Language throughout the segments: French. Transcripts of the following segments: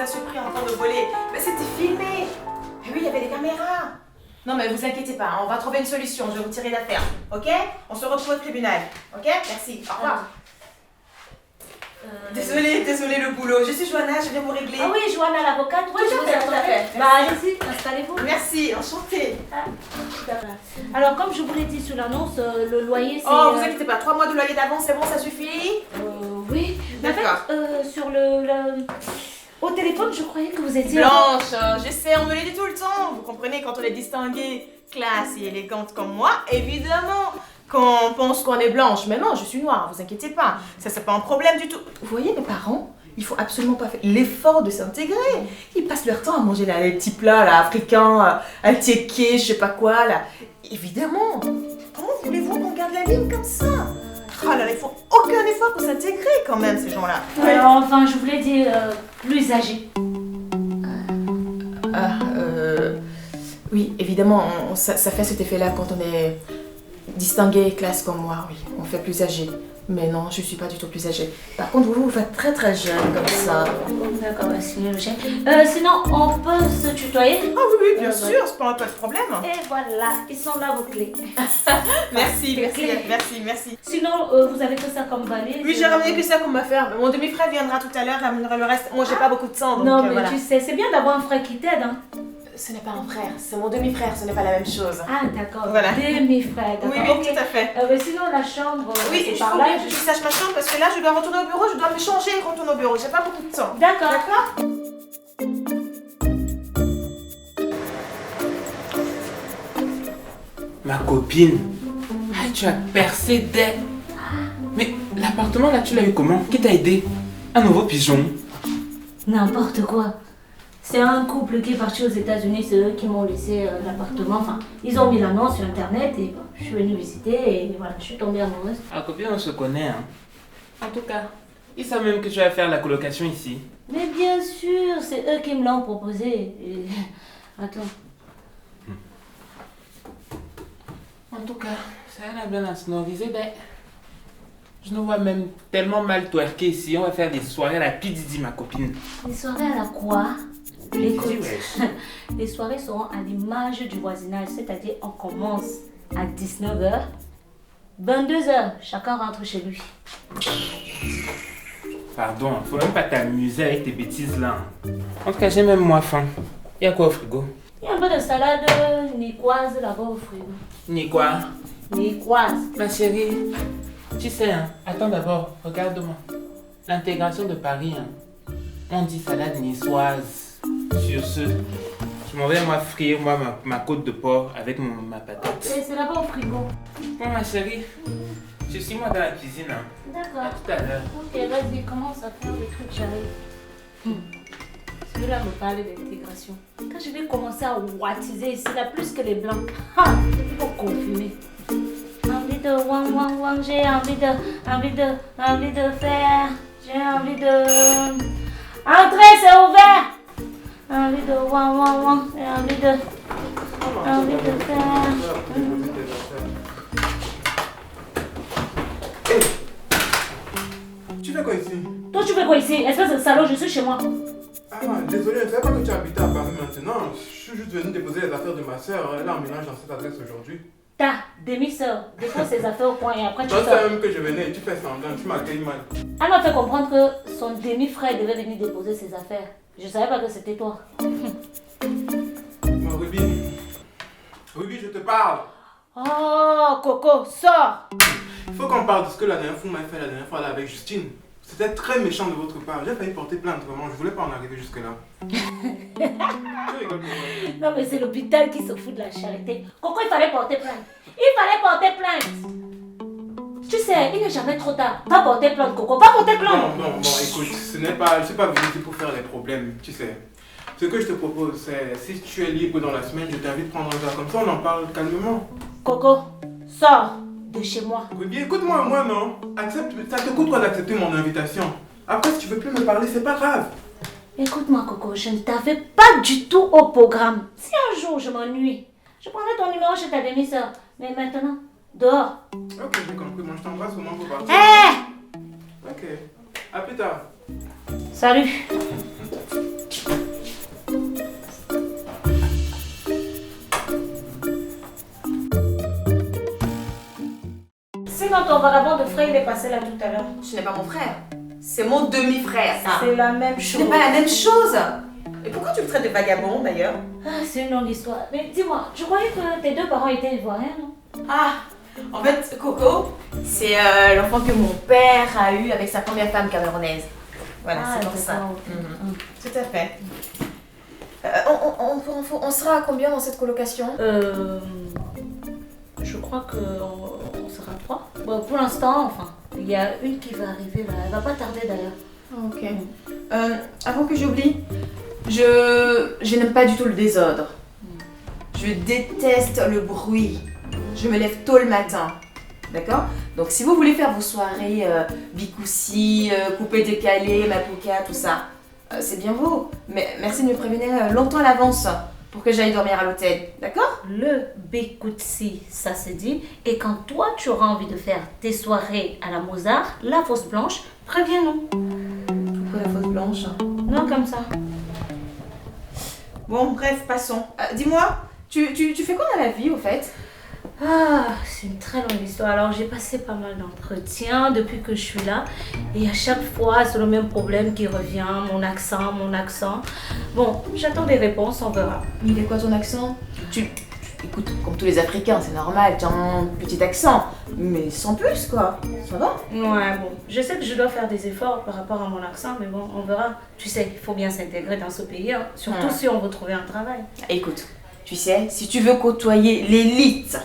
Surpris en train de voler. Mais c'était filmé. Et oui, il y avait des caméras. Non, mais vous inquiétez pas, on va trouver une solution. Je vais vous tirer d'affaire. Ok? On se retrouve au tribunal. Ok? Merci. Au revoir. Désolée le boulot. Je suis Johanna, je vais vous régler. Ah oui, Johanna l'avocate. Oui, je vous attendais. Bah, allez-y, installez-vous. Merci, enchantée. Alors, comme je vous l'ai dit sur l'annonce, le loyer, c'est... Oh, vous inquiétez pas, 3 mois de loyer d'avance, c'est bon, ça suffit? Oui. D'accord. En fait, sur au téléphone, je croyais que vous étiez... Blanche, je sais, on me le dit tout le temps. Vous comprenez, quand on est distinguée, classe et élégante comme moi, évidemment qu'on pense qu'on est blanche. Mais non, je suis noire, vous inquiétez pas. Ça, c'est pas un problème du tout. Vous voyez, mes parents, il faut absolument pas faire l'effort de s'intégrer. Ils passent leur temps à manger là, les petits plats là, africains, altiéké, je sais pas quoi, là. Évidemment. Comment voulez-vous qu'on garde la ligne comme ça? Oh là là, ils font aucun effort pour s'intégrer quand même, ces gens-là. Enfin, je voulais dire plus âgés. Oui, évidemment, ça fait cet effet-là quand on est distingué, classe comme moi, oui. On fait plus âgé. Mais non, je suis pas du tout plus âgée. Par contre, vous faites très très jeune comme ça. D'accord, sinon, on peut se tutoyer? Ah oui, bien sûr, c'est pas de problème. Et voilà, ils sont là vos clés. Merci. Sinon, vous avez que ça comme valise? Oui, j'ai ramené que ça comme affaire. Mon demi-frère viendra tout à l'heure, ramènera le reste. Moi, j'ai pas beaucoup de sang, donc non, mais voilà. tu sais, c'est bien d'avoir un frère qui t'aide, hein. Ce n'est pas un frère, c'est mon demi-frère, ce n'est pas la même chose. Ah, d'accord. Voilà. Demi-frère, d'accord. Oui, Okay. tout à fait. Mais sinon, la chambre, oui, c'est il par faut là. bien que je sache ma chambre parce que là, je dois retourner au bureau, je dois me changer et retourner au bureau. J'ai pas beaucoup de temps. D'accord. Ma copine, tu as percé dès... Mais l'appartement là, tu l'as eu comment? Qui t'a aidé? Un nouveau pigeon? N'importe quoi. C'est un couple qui est parti aux États-Unis, c'est eux qui m'ont laissé l'appartement. Enfin, ils ont mis l'annonce sur internet et bon, je suis venue visiter et voilà, je suis tombée amoureuse. Ma copine, on se connaît, hein. En tout cas, ils savent même que tu vas faire la colocation ici. Mais bien sûr, c'est eux qui me l'ont proposé. Et... Attends. En tout cas, ça a l'air bien à sonoriser, ben... Je nous vois même tellement mal twerker ici. On va faire des soirées à la Pididi, ma copine. Des soirées à la quoi? Écoute, ouais. les soirées seront à l'image du voisinage, c'est-à-dire on commence à 19h, 22h, chacun rentre chez lui. Pardon, faut même pas t'amuser avec tes bêtises là. En tout cas, j'ai même moi faim. Il y a quoi au frigo? Il y a un peu de salade niçoise là-bas au frigo. Ni quoi? Niçoise. Ma chérie, tu sais, hein, attends d'abord, regarde-moi. L'intégration de Paris, hein, on dit salade niçoise. Sur ce, je m'en vais moi frire ma côte de porc avec ma patate. C'est là-bas au frigo. Bon ma chérie, je suis moi dans la cuisine. Hein. D'accord. À tout à l'heure. Ok, vas-y, commence à faire le truc, j'arrive. Celui-là me parle d'intégration. Quand je vais commencer à wattiser ici, là, plus que les blancs, il faut confirmer. Envie de wang wang, j'ai envie de faire, j'ai envie de... Entrez, c'est ouvert! Envie de wang, j'ai envie de faire... Tu fais quoi ici? Toi, tu fais quoi ici? Espèce de salaud, je suis chez moi. Ah, désolé, je ne savais pas que tu habitais à Paris maintenant. Je suis juste venu déposer les affaires de ma soeur. Elle emménage dans cette adresse aujourd'hui. Ta demi-sœur dépose ses affaires au coin et après tu Toi, sors. c'est même que je venais et tu fais semblant, tu m'accueilles mal. Elle m'a fait comprendre que son demi-frère devait venir déposer ses affaires. Je ne savais pas que c'était toi. Ma Ruby. Ruby, je te parle. Oh, Coco, sors. Il faut qu'on parle de ce que la dernière fois m'a fait la dernière fois là avec Justine. C'était très méchant de votre part. J'ai failli porter plainte, vraiment. Je voulais pas en arriver jusque-là. Tu rigoles pourquoi? Non, mais c'est l'hôpital qui se fout de la charité. Coco, il fallait porter plainte. Il fallait porter plainte. Tu sais, il n'est jamais trop tard. Va porter plainte, Coco. Va porter plainte. Bon, écoute, je ne suis pas venu ici pour faire les problèmes, tu sais. Ce que je te propose, c'est si tu es libre dans la semaine, je t'invite à prendre un verre comme ça, on en parle calmement. Coco, sors de chez moi. Oui, bien, écoute-moi, moi non. Accepte, ça te coûte quoi d'accepter mon invitation? Après, si tu veux plus me parler, c'est pas grave. Écoute-moi, Coco, je ne t'avais pas du tout au programme. Si un jour je m'ennuie, je prendrai ton numéro chez ta demi-sœur. Mais maintenant, dehors. Ok, j'ai compris. Moi, je t'embrasse au moins pour partir. Hé! Ok. À plus tard. Salut. C'est quand ton vagabond de frère il est passé là tout à l'heure. Ce n'est pas mon frère. C'est mon demi-frère, ça. C'est la même Ce chose. n'est pas la même chose. Et pourquoi tu le traites de vagabond, d'ailleurs? Ah, c'est une longue histoire. Mais dis-moi, je croyais que tes deux parents étaient ivoiriens, non? Ah, en fait, Coco, c'est l'enfant que mon père a eu avec sa première femme camerounaise. Voilà, Ah, c'est pour ça. d'accord, ok. Mhm. Tout à fait. On sera à combien dans cette colocation? Je crois qu'on sera trois. Bon, pour l'instant, enfin, il y a une qui va arriver là. Elle va pas tarder d'ailleurs. Ok. Avant que j'oublie, je n'aime pas du tout le désordre. Je déteste le bruit. Je me lève tôt le matin. D'accord? Donc si vous voulez faire vos soirées bicoussi, coupé décalé, mapuka, tout ça, c'est bien beau. Mais merci de me prévenir longtemps à l'avance pour que j'aille dormir à l'hôtel. D'accord? Le Bécoutsi, ça se dit. Et quand toi, tu auras envie de faire tes soirées à la Mozart, la fausse blanche, préviens-nous. Pourquoi la fausse blanche? Non, comme ça. Bon, bref, passons. Dis-moi, tu fais quoi dans la vie, au fait? Ah, c'est une très longue histoire. Alors, j'ai passé pas mal d'entretiens depuis que je suis là. Et à chaque fois, c'est le même problème qui revient. Mon accent. Bon, j'attends des réponses, on verra. Mais il est quoi ton accent? Écoute, comme tous les Africains, c'est normal, tu as un petit accent. Mais sans plus, quoi. Ça va? Ouais, bon. Je sais que je dois faire des efforts par rapport à mon accent, mais bon, on verra. Tu sais, il faut bien s'intégrer dans ce pays, hein, surtout si on veut trouver un travail. Écoute, tu sais, si tu veux côtoyer l'élite,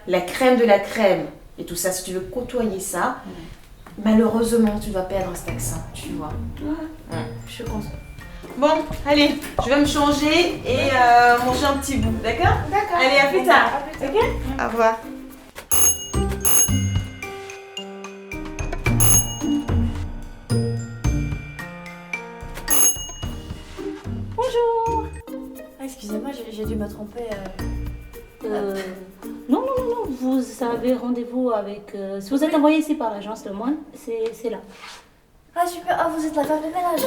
la crème de la crème, et tout ça, si tu veux côtoyer ça, malheureusement, tu dois perdre cet accent, tu vois. Ouais, je suis consciente. Bon, allez, je vais me changer et manger un petit bout, d'accord? D'accord. Allez, à plus tard. À plus tard. Ok? Au revoir. Bonjour. Excusez-moi, j'ai dû me tromper. Non, vous avez rendez-vous avec... si vous êtes envoyé ici par l'agence Le Moine, c'est là. Ah super, ah vous êtes la femme de ménage.